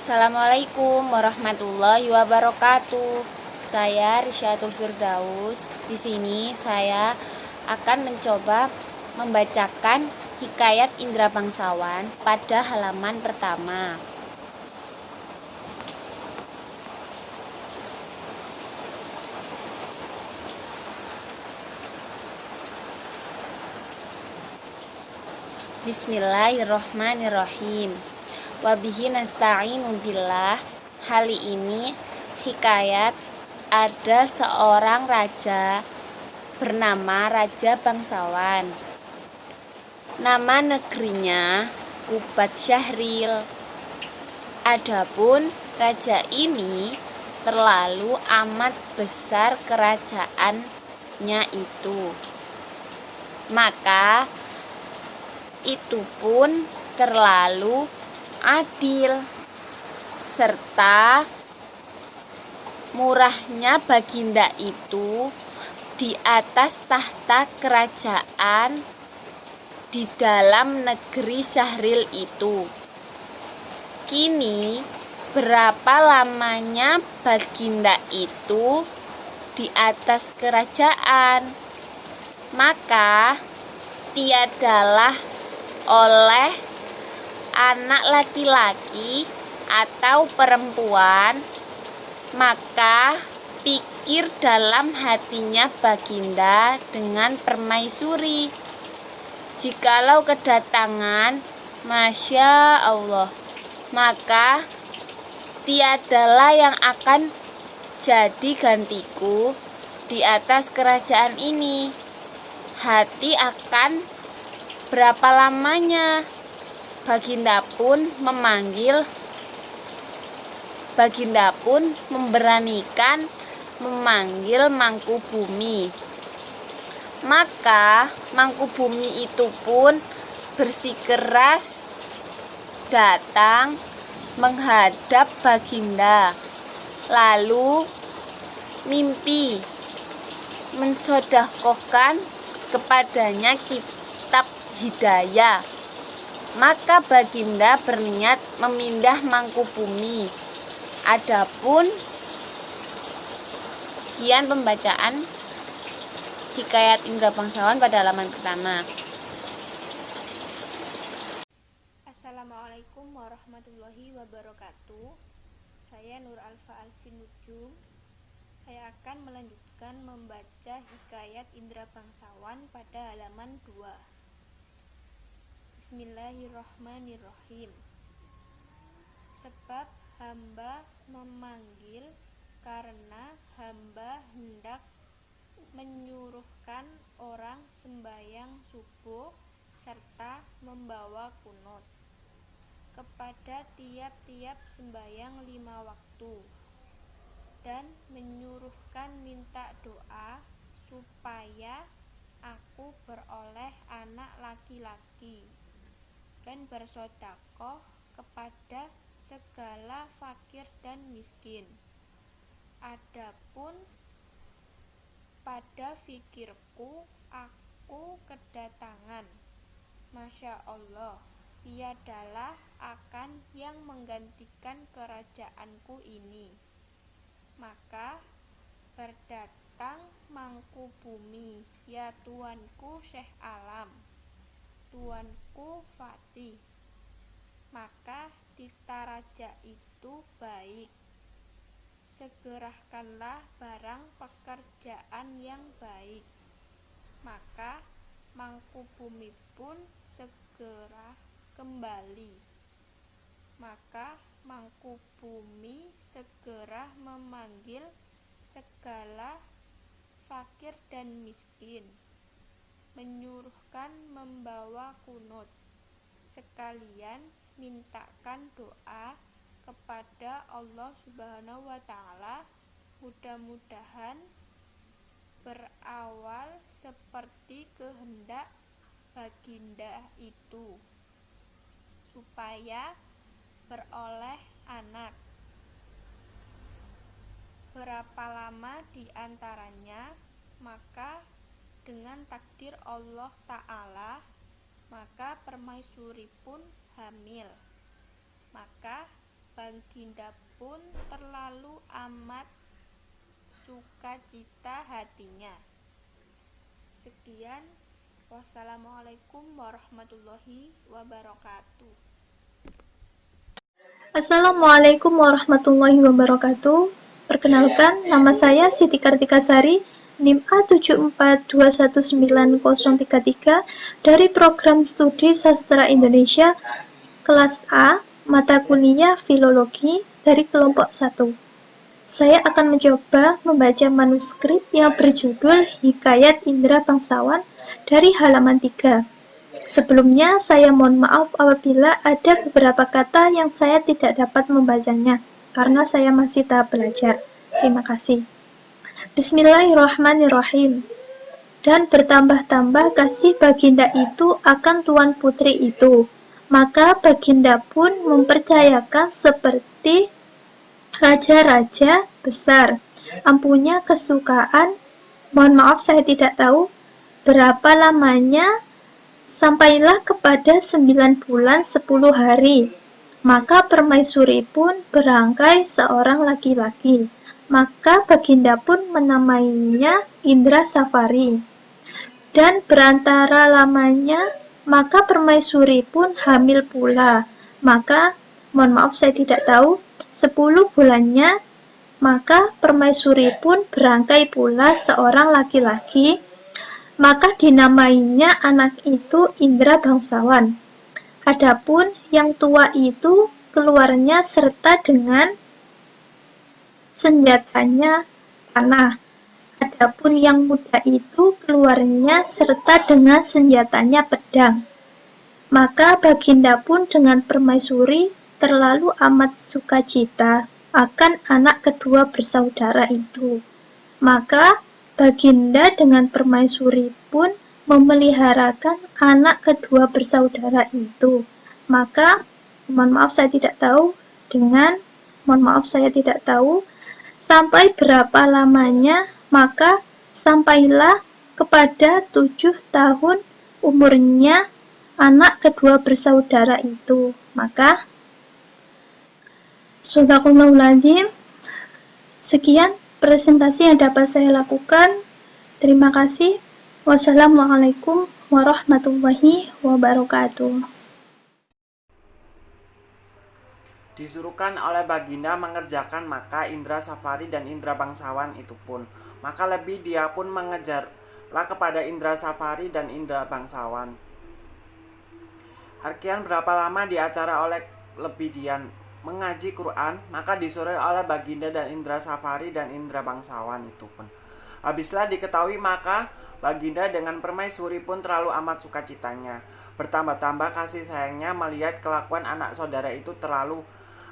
Assalamualaikum warahmatullahi wabarakatuh. Saya Risyatul Firdaus. Di sini saya akan mencoba membacakan hikayat Indra Bangsawan pada halaman pertama. Bismillahirrohmanirrohim. Wabihi nasta'inu billah. Kali ini hikayat ada seorang raja bernama Raja Bangsawan. Nama negerinya Kubat Syahril. Adapun raja ini terlalu amat besar kerajaannya itu. Maka itu pun terlalu adil serta murahnya baginda itu di atas tahta kerajaan di dalam negeri Syahril itu. Kini berapa lamanya baginda itu di atas kerajaan, maka tiadalah oleh anak laki-laki atau perempuan, maka pikir dalam hatinya baginda dengan permaisuri, jikalau kedatangan Masya Allah, maka tiadalah yang akan jadi gantiku di atas kerajaan ini. Hati akan berapa lamanya? Baginda pun memberanikan memanggil Mangkubumi. Maka Mangkubumi itu pun bersikeras datang menghadap baginda, lalu mimpi mensodakohkan kepadanya kitab hidayah. Maka baginda berniat memindah Mangkubumi. Adapun sekian pembacaan hikayat Indra Bangsawan pada halaman pertama. Assalamualaikum warahmatullahi wabarakatuh. Saya Nur Alfa Alfin Nujum. Saya akan melanjutkan membaca hikayat Indra Bangsawan pada halaman 2. Bismillahirrohmanirrohim. Sebab hamba memanggil karena hamba hendak menyuruhkan orang sembahyang subuh serta membawa kunut kepada tiap-tiap sembahyang 5 waktu, dan menyuruhkan minta doa supaya aku beroleh anak laki-laki, dan bersedekah kepada segala fakir dan miskin. Adapun pada fikirku aku kedatangan Masya Allah, tiadalah akan yang menggantikan kerajaanku ini. Maka berdatang Mangkubumi, ya tuanku Syekh Alam, tuanku Fatih. Maka tita raja itu baik, segerakanlah barang pekerjaan yang baik. Maka Mangkubumi pun segera kembali. Maka Mangkubumi segera memanggil segala fakir dan miskin, menyuruhkan membawa kunut, sekalian mintakan doa kepada Allah Subhanahu wa Ta'ala, mudah-mudahan berawal seperti kehendak baginda itu, supaya beroleh anak. Berapa lama di antaranya, maka dengan takdir Allah Ta'ala, maka permaisuri pun hamil. Maka Baginda pun terlalu amat sukacita hatinya. Sekian, wassalamualaikum warahmatullahi wabarakatuh. Assalamualaikum warahmatullahi wabarakatuh. Perkenalkan, nama saya Siti Kartika Sari, NIM A74219033 dari Program Studi Sastra Indonesia Kelas A, Mata Kuliah Filologi dari kelompok 1. Saya akan mencoba membaca manuskrip yang berjudul Hikayat Indra Bangsawan dari halaman 3. Sebelumnya, saya mohon maaf apabila ada beberapa kata yang saya tidak dapat membacanya, karena saya masih tahap belajar. Terima kasih. Bismillahirrahmanirrahim. Dan bertambah-tambah kasih Baginda itu akan Tuan Putri itu. Maka Baginda pun mempercayakan seperti raja-raja besar. Ampunya kesukaan, mohon maaf saya tidak tahu berapa lamanya. Sampailah kepada 9 bulan 10 hari. Maka permaisuri pun berangkai seorang laki-laki. Maka Baginda pun menamainya Indra Safari. Dan berantara lamanya, maka permaisuri pun hamil pula. Maka, mohon maaf saya tidak tahu, 10 bulannya, maka permaisuri pun berangkai pula seorang laki-laki. Maka dinamainya anak itu Indra Bangsawan. Adapun yang tua itu keluarnya serta dengan senjatanya panah. Adapun yang muda itu keluarnya serta dengan senjatanya pedang. Maka Baginda pun dengan permaisuri terlalu amat sukacita akan anak kedua bersaudara itu. Maka Baginda dengan permaisuri pun memeliharakan anak kedua bersaudara itu. Maka, mohon maaf saya tidak tahu sampai berapa lamanya, maka sampailah kepada 7 tahun umurnya anak kedua bersaudara itu. Maka, Shadaqallahul. Sekian presentasi yang dapat saya lakukan. Terima kasih. Wassalamualaikum warahmatullahi wabarakatuh. Disuruhkan oleh Baginda mengerjakan, maka Indra Safari dan Indra Bangsawan itu pun. Maka lebih dia pun mengejarlah kepada Indra Safari dan Indra Bangsawan. Harkian berapa lama diacara oleh lebih Dian mengaji Quran, maka disuruh oleh Baginda dan Indra Safari dan Indra Bangsawan itu pun. Habislah diketahui, maka Baginda dengan permaisuri pun terlalu amat sukacitanya. Bertambah-tambah kasih sayangnya melihat kelakuan anak saudara itu terlalu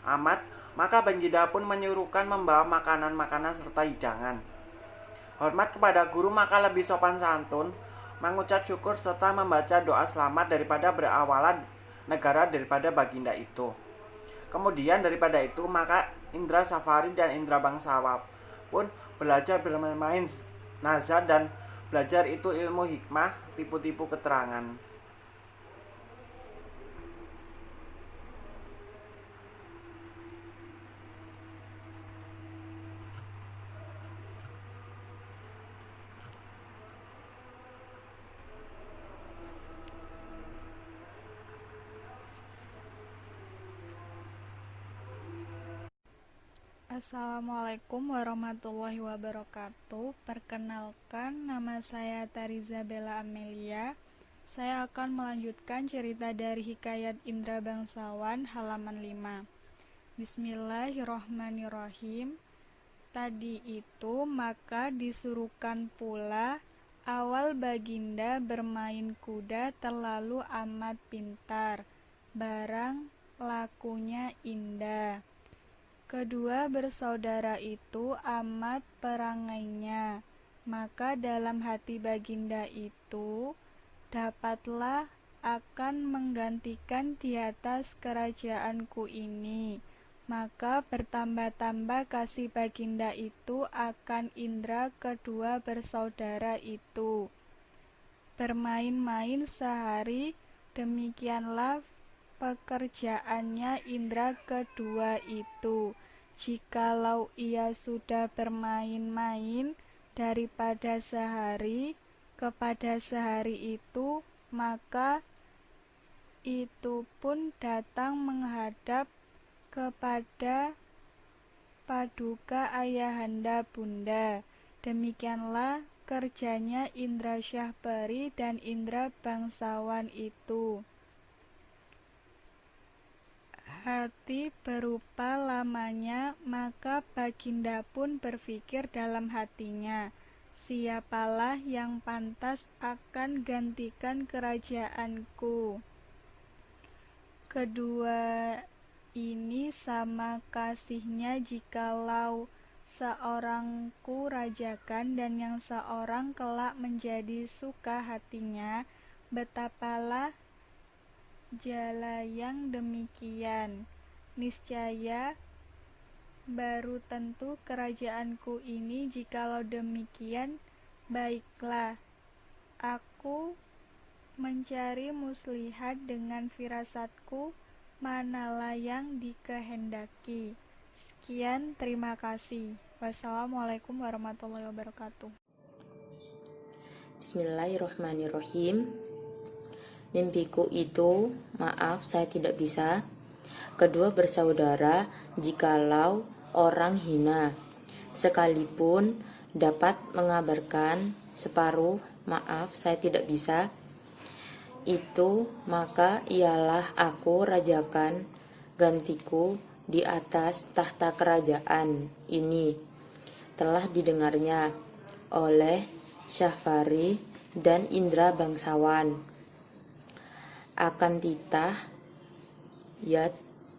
amat, maka Baginda pun menyuruhkan membawa makanan-makanan serta hidangan. Hormat kepada guru, maka lebih sopan santun, mengucap syukur serta membaca doa selamat daripada berawalan negara daripada Baginda itu. Kemudian daripada itu, maka Indra Safari dan Indra Bangsawan pun belajar bermain nazar dan belajar itu ilmu hikmah, tipu-tipu keterangan. Assalamualaikum warahmatullahi wabarakatuh. Perkenalkan, nama saya Tariza Bella Amelia. Saya akan melanjutkan cerita dari Hikayat Indra Bangsawan halaman 5. Bismillahirrohmanirrohim. Tadi itu maka disuruhkan pula awal Baginda bermain kuda terlalu amat pintar, barang lakunya indah. Kedua bersaudara itu amat perangainya, maka dalam hati Baginda itu dapatlah akan menggantikan di atas kerajaanku ini. Maka bertambah-tambah kasih Baginda itu akan Indra kedua bersaudara itu. Bermain-main sehari, demikianlah pekerjaannya indera kedua itu. Jikalau ia sudah bermain-main daripada sehari kepada sehari itu, maka itu pun datang menghadap kepada paduka ayahanda bunda. Demikianlah kerjanya indra syahbari dan indra bangsawan itu. Hati berupa lamanya, maka Baginda pun berpikir dalam hatinya, siapalah yang pantas akan gantikan kerajaanku. Kedua ini sama kasihnya jikalau seorang ku rajakan dan yang seorang kelak menjadi suka hatinya, betapalah jala yang demikian. Niscaya baru tentu kerajaanku ini. Jikalau demikian, baiklah, aku mencari muslihat dengan firasatku, manalah yang dikehendaki. Sekian, terima kasih. Wassalamualaikum warahmatullahi wabarakatuh. Bismillahirrahmanirrahim. Mimpiku itu, maaf saya tidak bisa. Kedua bersaudara, jikalau orang hina, sekalipun dapat mengabarkan separuh, maaf saya tidak bisa. Itu maka ialah aku rajakan gantiku di atas tahta kerajaan ini. Telah didengarnya oleh Syahfari dan Indra bangsawan. Akan titah ya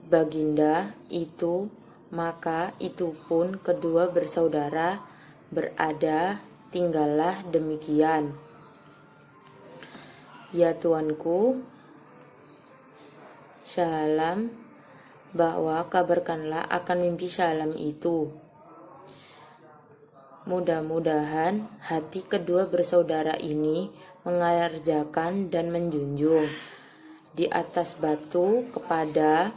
Baginda itu, maka itu pun kedua bersaudara berada, tinggallah demikian. Ya tuanku, Syalam, bahwa kabarkanlah akan mimpi Syalam itu. Mudah-mudahan hati kedua bersaudara ini mengerjakan dan menjunjung di atas batu kepada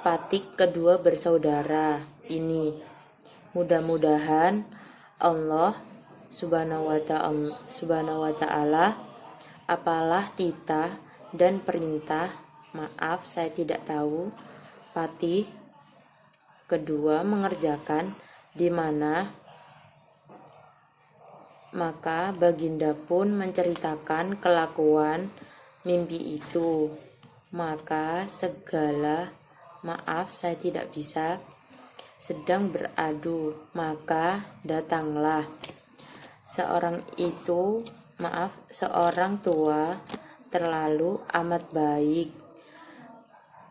patik kedua bersaudara ini. Mudah-mudahan Allah subhanahu wa ta'ala apalah titah dan perintah, maaf saya tidak tahu, patih kedua mengerjakan di mana. Maka Baginda pun menceritakan kelakuan mimpi itu. Maka segala, maaf saya tidak bisa, sedang beradu, maka datanglah seorang itu, maaf seorang tua terlalu amat baik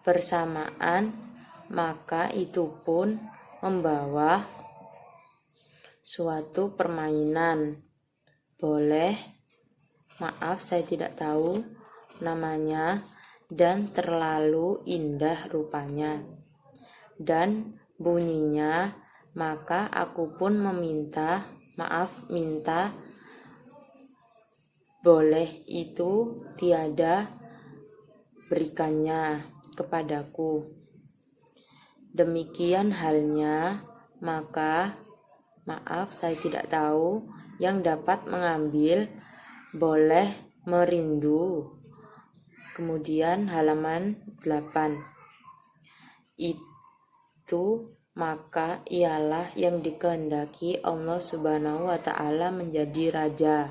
bersamaan, maka itu pun membawa suatu permainan. Boleh, maaf saya tidak tahu namanya, dan terlalu indah rupanya dan bunyinya, maka aku pun meminta, maaf minta, boleh itu tiada berikannya kepadaku. Demikian halnya, maka maaf saya tidak tahu yang dapat mengambil, boleh merindu. Kemudian halaman 8. Itu maka ialah yang dikehendaki Allah subhanahu wa ta'ala menjadi raja.